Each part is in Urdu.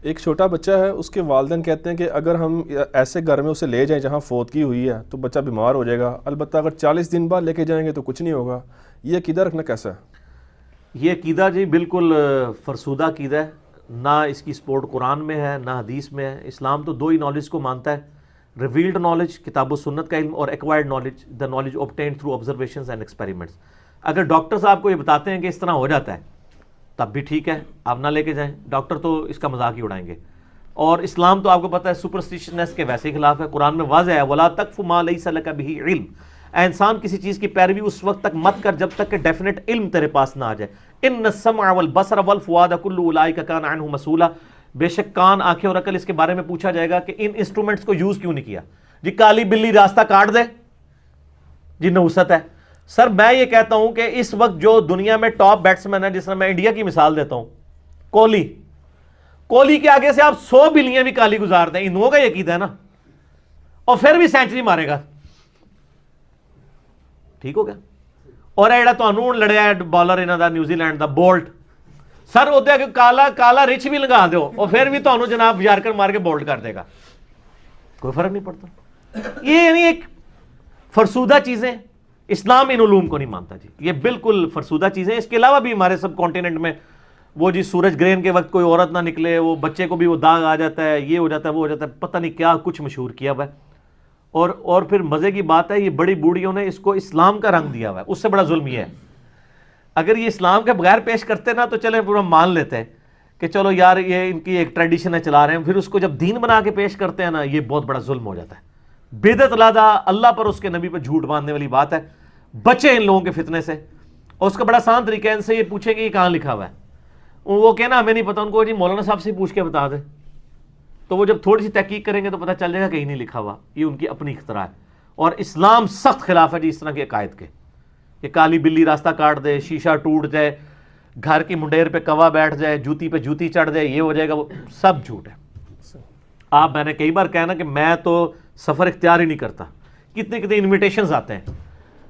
ایک چھوٹا بچہ ہے، اس کے والدین کہتے ہیں کہ اگر ہم ایسے گھر میں اسے لے جائیں جہاں فوتگی ہوئی ہے تو بچہ بیمار ہو جائے گا، البتہ اگر 40 دن بعد لے کے جائیں گے تو کچھ نہیں ہوگا. یہ عقیدہ رکھنا کیسا ہے؟ یہ عقیدہ جی بالکل فرسودہ عقیدہ ہے. نہ اس کی سپورٹ قرآن میں ہے نہ حدیث میں ہے. اسلام تو دو ہی نالج کو مانتا ہے: ریویلڈ نالج کتاب و سنت کا علم، اور acquired knowledge the knowledge obtained through observations and experiments. اگر ڈاکٹر صاحب کو یہ بتاتے ہیں کہ اس طرح ہو جاتا ہے تب بھی ٹھیک ہے، آپ نہ لے کے جائیں. ڈاکٹر تو اس کا مذاق ہی اڑائیں گے. اور اسلام تو آپ کو پتہ ہے سپرسٹیشنس کے ویسے ہی خلاف ہے. قرآن میں واضح ہے وَلَا تَقْفُ مَا لَيْسَ لَكَ بِهِ عِلْم. اے انسان کسی چیز کی پیروی اس وقت تک مت کر جب تک کہ ڈیفینیٹ علم تیرے پاس نہ آ جائے. ان السمع والبصر والفؤاد كل اولئک کان عنہ مسئولا. بے شک کان، آنکھیں اور عقل، اس کے بارے میں پوچھا جائے گا کہ ان انسٹرومنٹس کو یوز کیوں نہیں کیا. جی کالی بلی راستہ کاٹ دے جی نحوست ہے. سر میں یہ کہتا ہوں کہ اس وقت جو دنیا میں ٹاپ بیٹسمین ہے، جس طرح میں انڈیا کی مثال دیتا ہوں، کوہلی کے آگے سے آپ 100 بلیاں بھی کالی گزار دیں، انہوں کا یہ عقیدہ ہے نا، اور پھر بھی سینچری مارے گا، ٹھیک ہو گیا. اور ایڑا تو انہوں لڑیا ہے بالر انہوں دا نیوزی لینڈ دا بولٹ. سر وہ کالا رچ بھی لگا دو اور پھر بھی تو انہوں جناب یارکر مار کے بولٹ کر دے گا، کوئی فرق نہیں پڑتا. یہ یعنی ایک فرسودہ چیزیں. اسلام ان علوم کو نہیں مانتا جی، یہ بالکل فرسودہ چیزیں. اس کے علاوہ بھی ہمارے سب کانٹیننٹ میں وہ جی سورج گرہن کے وقت کوئی عورت نہ نکلے، وہ بچے کو بھی وہ داغ آ جاتا ہے، یہ ہو جاتا ہے، وہ ہو جاتا ہے، پتہ نہیں کیا کچھ مشہور کیا ہوا ہے. اور پھر مزے کی بات ہے یہ بڑی بوڑھیوں نے اس کو اسلام کا رنگ دیا ہوا ہے. اس سے بڑا ظلم یہ ہے، اگر یہ اسلام کے بغیر پیش کرتے نا تو چلے پورا مان لیتے ہیں کہ چلو یار یہ ان کی ایک ٹریڈیشن ہے چلا رہے ہیں. پھر اس کو جب دین بنا کے پیش کرتے ہیں نا، یہ بہت بڑا ظلم ہو جاتا ہے. بدعت علیحدہ اللہ پر اس کے نبی پر جھوٹ باندھنے والی بات ہے. بچے ان لوگوں کے فتنے سے. اور اس کا بڑا آسان طریقہ ہے، ان سے یہ پوچھیں کہ یہ کہاں لکھا ہوا ہے. وہ کہنا ہمیں نہیں پتا، ان کو جی مولانا صاحب سے پوچھ کے بتا دیں. تو وہ جب تھوڑی سی تحقیق کریں گے تو پتہ چل جائے گا کہیں نہیں لکھا ہوا، یہ ان کی اپنی اختراع ہے. اور اسلام سخت خلاف ہے جی اس طرح کے عقائد کے، کہ کالی بلی راستہ کاٹ دے، شیشہ ٹوٹ جائے، گھر کی منڈیر پہ کوا بیٹھ جائے، جوتی پہ جوتی چڑھ جائے، یہ ہو جائے گا، وہ سب جھوٹ ہے. آپ میں نے کئی بار کہا نا کہ میں تو سفر اختیار ہی نہیں کرتا، کتنے کتنے انویٹیشنز آتے ہیں،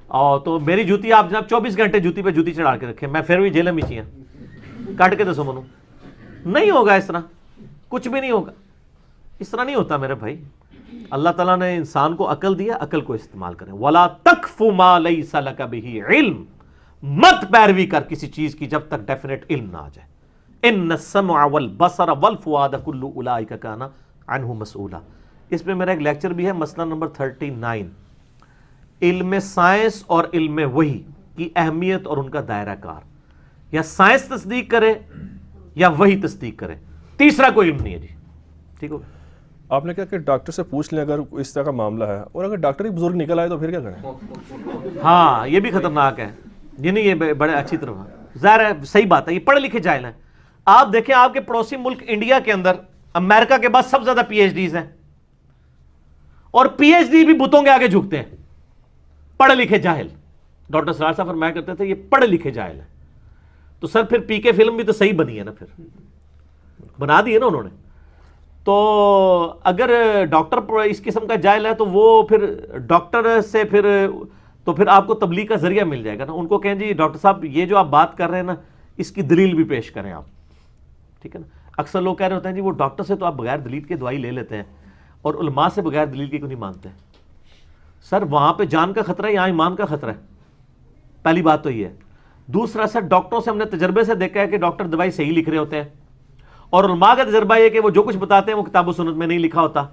اور تو میری جوتی آپ جناب 24 گھنٹے جوتی پہ جوتی چڑھا کے رکھیں، میں پھر بھی جیلیں میں چیئیں کاٹ کے دسو منو. نہیں ہوگا اس طرح، کچھ بھی نہیں ہوگا. اس طرح نہیں ہوتا میرے بھائی. اللہ تعالیٰ نے انسان کو عقل دیا، عقل کو استعمال کریں. وَلَا تَقْفُ مَا لَيْسَ لَكَ بِهِ عِلْم. مت پیروی کر کسی چیز کی جب تک ڈیفینیٹ علم نہ آ جائے. اِنَّ السَّمْعَ وَالْبَصَرَ وَالْفُؤَادَ كُلُّ أُولَئِكَ كَانَ عَنْهُ مسئولا. اس میں میرا ایک لیکچر بھی ہے، مسئلہ نمبر 39، علم سائنس اور علم وحی کی اہمیت اور ان کا دائرہ کار. یا سائنس تصدیق کرے یا وحی تصدیق کرے، تیسرا کوئی علم نہیں ہے جی. ٹھیک ہو. آپ نے کہا کہ ڈاکٹر سے پوچھ لیں اگر اس طرح کا معاملہ ہے، اور اگر ڈاکٹر ہی بزرگ نکل آئے تو پھر کیا کریں؟ ہاں یہ بھی خطرناک ہے جی. نہیں یہ بڑے اچھی طرح ظاہر ہے، صحیح بات ہے، یہ پڑھے لکھے جاہل ہیں. آپ دیکھیں آپ کے پڑوسی ملک انڈیا کے اندر امریکہ کے بعد سب سے زیادہ پی ایچ ڈیز ہیں، اور پی ایچ ڈی بھی بتوں کے آگے جھکتے ہیں. پڑھے لکھے جاہل. ڈاکٹر سرار صاحب فرمایا کرتے تھے یہ پڑھے لکھے جاہل ہیں. تو سر پھر پی کے فلم بھی تو صحیح بنی ہے نا، پھر بنا دی ہے نا انہوں نے. تو اگر ڈاکٹر اس قسم کا جاہل ہے تو وہ پھر ڈاکٹر سے تو پھر آپ کو تبلیغ کا ذریعہ مل جائے گا نا. ان کو کہیں جی ڈاکٹر صاحب یہ جو آپ بات کر رہے ہیں نا اس کی دلیل بھی پیش کریں آپ، ٹھیک ہے نا. اکثر لوگ کہہ رہے ہوتے ہیں جی وہ ڈاکٹر سے تو آپ بغیر دلیل کے دوائی لے لیتے ہیں، اور علماء سے بغیر دلیل کے کیوں نہیں مانتے. سر وہاں پہ جان کا خطرہ ہے، یہاں ایمان کا خطرہ ہے. پہلی بات تو یہ ہے. دوسرا سر ڈاکٹروں سے ہم نے تجربے سے دیکھا ہے کہ ڈاکٹر دوائی صحیح لکھ رہے ہوتے ہیں، اور علماء کا تجربہ یہ کہ وہ جو کچھ بتاتے ہیں وہ کتاب و سنت میں نہیں لکھا ہوتا.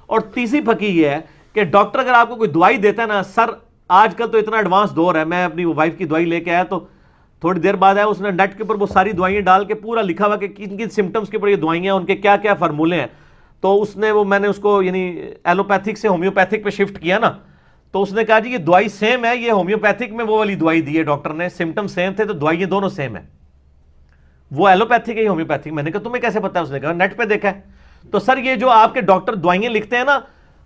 اور تیسری پھکی یہ ہے کہ ڈاکٹر اگر آپ کو کوئی دوائی دیتا ہے نا، سر آج کل تو اتنا ایڈوانس دور ہے، میں اپنی وائف کی دوائی لے کے آیا تو تھوڑی دیر بعد آیا، اس نے نیٹ کے اوپر وہ ساری دوائیں ڈال کے پورا لکھا ہوا کہ کن کن سمٹمس کے اوپر یہ دوائیں ہیں، ان کے کیا کیا فارمولے ہیں. تو اس نے میں نے اس کو یعنی ایلوپیتھک سے ہومیوپیتھک پہ شفٹ کیا نا، تو اس نے کہا جی یہ دوائی سیم ہے، یہ ہومیوپیتھک میں وہ والی دوائی دی ہے ڈاکٹر نے، سمٹم سیم تھے تو دوائیں دونوں سیم ہیں. وہ ایلوپیتھک ہے ہومیوپیتھک. میں نے کہا تمہیں کیسے پتا ہے؟ اس نے کہا نیٹ پہ دیکھا ہے. تو سر یہ جو آپ کے ڈاکٹر دوائیں لکھتے ہیں نا،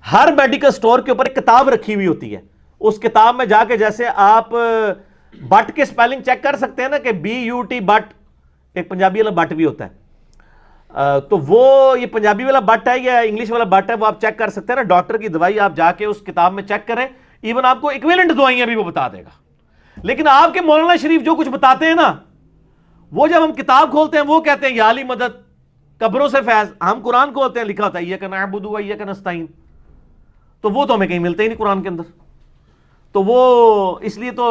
ہر میڈیکل سٹور کے اوپر ایک کتاب رکھی ہوئی ہوتی ہے. اس کتاب میں جا کے جیسے آپ بٹ کے سپیلنگ چیک کر سکتے ہیں نا کہ BUT بٹ، ایک پنجابی والا بٹ بھی ہوتا ہے، تو وہ یہ پنجابی والا بٹ ہے یا انگلش والا بٹ ہے وہ آپ چیک کر سکتے ہیں نا. ڈاکٹر کی دوائی آپ جا کے اس کتاب میں چیک کریں، ایون آپ کو ایکویلنٹ دوائیاں بھی وہ بتا دے گا. لیکن آپ کے مولانا شریف جو کچھ بتاتے ہیں نا، وہ جب ہم کتاب کھولتے ہیں وہ کہتے ہیں یا علی مدد، قبروں سے فیض ہم قرآن کو ہوتے ہیں لکھا ہوتا ہے ایاک نعبد و ایاک نستعین، تو وہ تو ہمیں کہیں ملتے ہی نہیں قرآن کے اندر. تو وہ اس لیے تو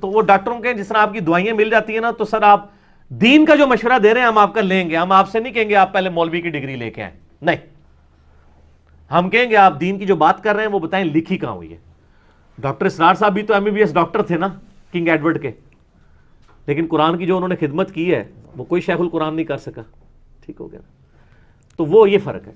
وہ ڈاکٹروں کے جس طرح آپ کی دوائیاں مل جاتی ہیں نا، تو سر آپ دین کا جو مشورہ دے رہے ہیں ہم آپ کا لیں گے. ہم آپ سے نہیں کہیں گے آپ پہلے مولوی کی ڈگری لے کے آئیں، نہیں، ہم کہیں گے آپ دین کی جو بات کر رہے ہیں وہ بتائیں لکھی کہاں ہوئی ہے. ڈاکٹر اسرار صاحب بھی تو MBBS ڈاکٹر تھے نا کنگ ایڈورڈ کے، لیکن قرآن کی جو انہوں نے خدمت کی ہے وہ کوئی شیخ القرآن نہیں کر سکا. ٹھیک ہو گیا. تو وہ یہ فرق ہے.